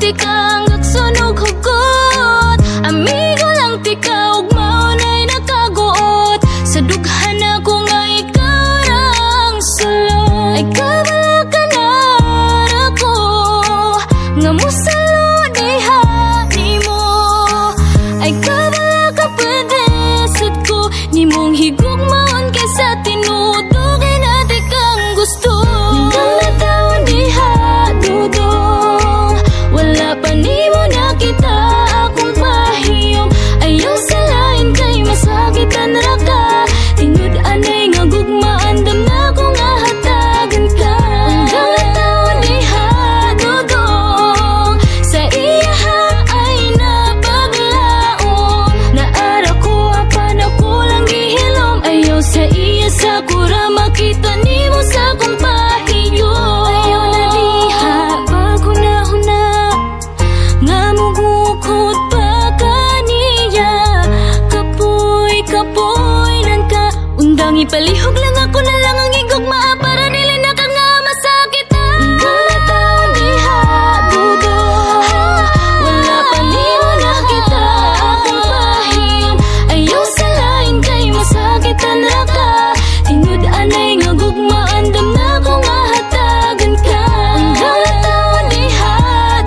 di ka hanggang sunog hugot. Amigo lang ti ka ug maunay nakaguot. Sa dughan ako nga ikaw rang sulod. Ay kabala ka na ako nga musalo diha nimo. Ay kabala ka pwede sad ko nimong higugmaon kaysa tinudugay na di kang gusto. Nindang natawan diha dudong wala pa nimo nakita akong pahiyom. Ayaw sa lain kay masakitan ra ka. Tinud anay nga gugmaan dam na ko nga hatagan ka. Nindang natawan diha dudong sa iya ay napaglaom. Naara ko apan ako lang gihilom. Ayaw sa iya sa kura makita nimo sa kong pahiyom. Ayaw na diha paghuna-huna nga mugukod pa kaniya. Kapoy lang ka. Undang ipalihog lang ako na lang ang igugmaa para dili na ka nga masakitan. Nindang natawan diha dudong wala pa nimo nakita akong pahiyom. Ayaw sa lain kay masakitan ra ka. Tinud anay nga gugmaan dam na ko nga hatagan ka. Nindang natawan diha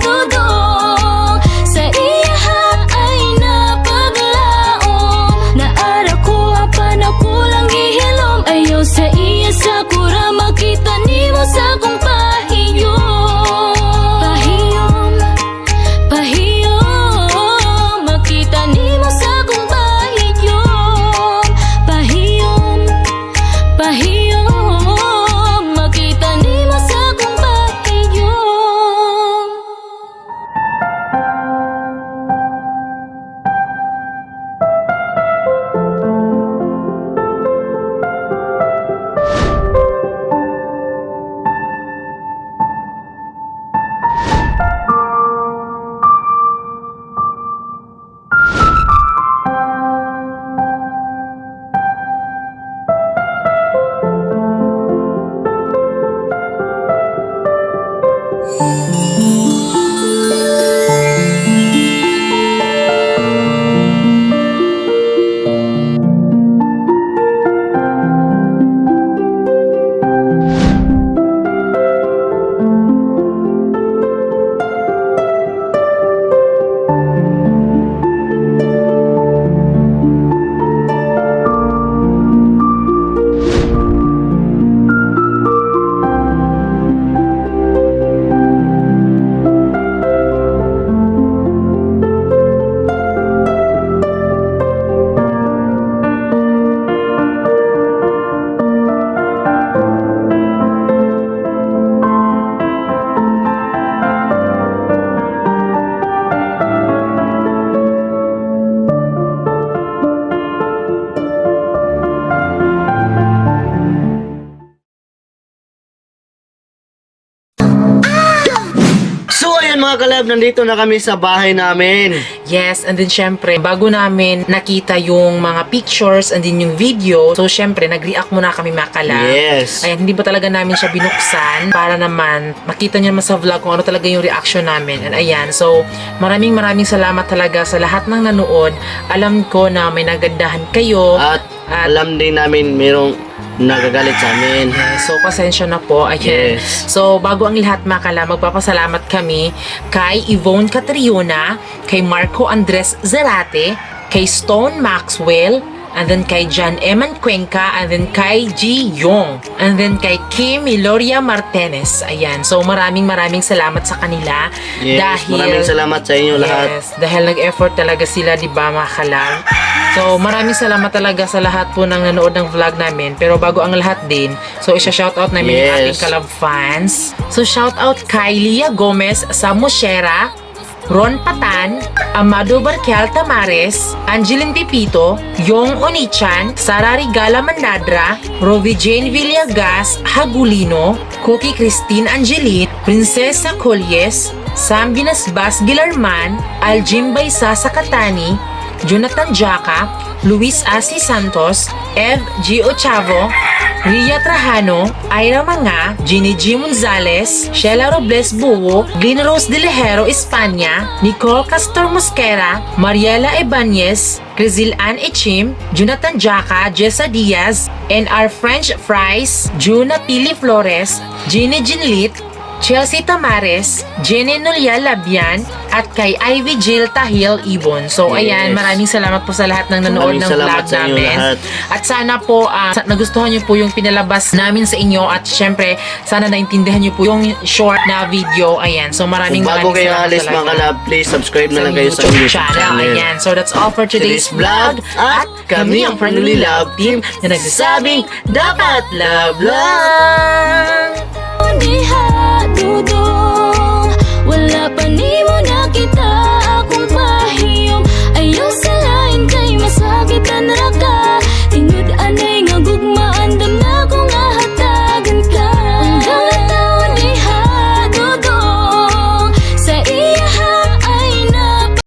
dudong sa iya ay napaglaom. Naara ko apan ako lang gihilom. Ayaw sa iya sa kura makita nimo sa kong pahiyom. Pahiyom makita nimo sa kong pahiyom. Pahiyom makita nimo sa kong pahiyom. So ayun mga kalab, nandito na kami sa bahay namin. Yes, and then syempre, bago namin nakita yung mga pictures and then yung video, so syempre, nag-react muna kami mga kalab. Yes. Ayan, hindi pa talaga namin siya binuksan para naman makita niyo naman sa vlog kung ano talaga yung reaction namin. And ayan, so maraming salamat talaga sa lahat ng nanood. Alam ko na may nagandahan kayo. At alam din namin mayroong nagagalit sa amin. So, pasensya na po. Ayan. Yes. So, bago ang lahat mga kala, magpapasalamat kami kay Yvonne Catriona, kay Marco Andres Zarate, kay Stone Maxwell, and then kay John Eman Cuenca, and then kay Ji Yong, and then kay Kim Iloria Martinez. Ayan. So, maraming salamat sa kanila. Yes, maraming salamat sa inyo lahat. Yes, dahil nag-effort talaga sila, di ba mga kalang? So, maraming salamat talaga sa lahat po ng nanood ng vlog namin. Pero bago ang lahat din, so isa-shoutout namin yung ating Kalab fans. So, shoutout kay Lia Gomez Samushera, Ron Patan, Amado Barquial Tamares, Angeline Pepito, Yong Onichan, Sara Rigala Mandadra, Rovi Jane Villagas Hagulino, Cookie Christine Angeline, Princesa Colyes, Sam Binasbas Gilarman, Aljim Baysa Sakatani, Jonathan Jaca, Luis Asi Santos, Ev G. Ochavo, Ria Trajano, Ira Manga, Ginny G. Monzales, Sheila Robles Buo, Glenn Rose De Lejero, Espanya, Nicole Castor Mosquera, Mariela Ibanez, Crizil Ann Echim, Jonathan Jaca, Jessa Diaz, and our French fries, Juna Pili Flores, Ginny Ginlit, Chelsea Tamares, Jenny Nulia Labian, at kay Ivy Jill Tahil Ibon. So, Yes. ayan, maraming salamat po sa lahat ng nanood Maraming ng salamat vlog sa inyo namin. lahat. At sana po, nagustuhan niyo po yung pinalabas namin sa inyo at syempre, sana naintindihan niyo po yung short na video. Ayan, so maraming Kung bago kayo salamat alis talaga. mga kalab, please subscribe na lang kayo sa YouTube YouTube channel. Ayan, so that's all for today's vlog. At kami ang Friendly Love Team na nagsasabing, dapat love lang! Diha dudong, wala pa ni mo nakita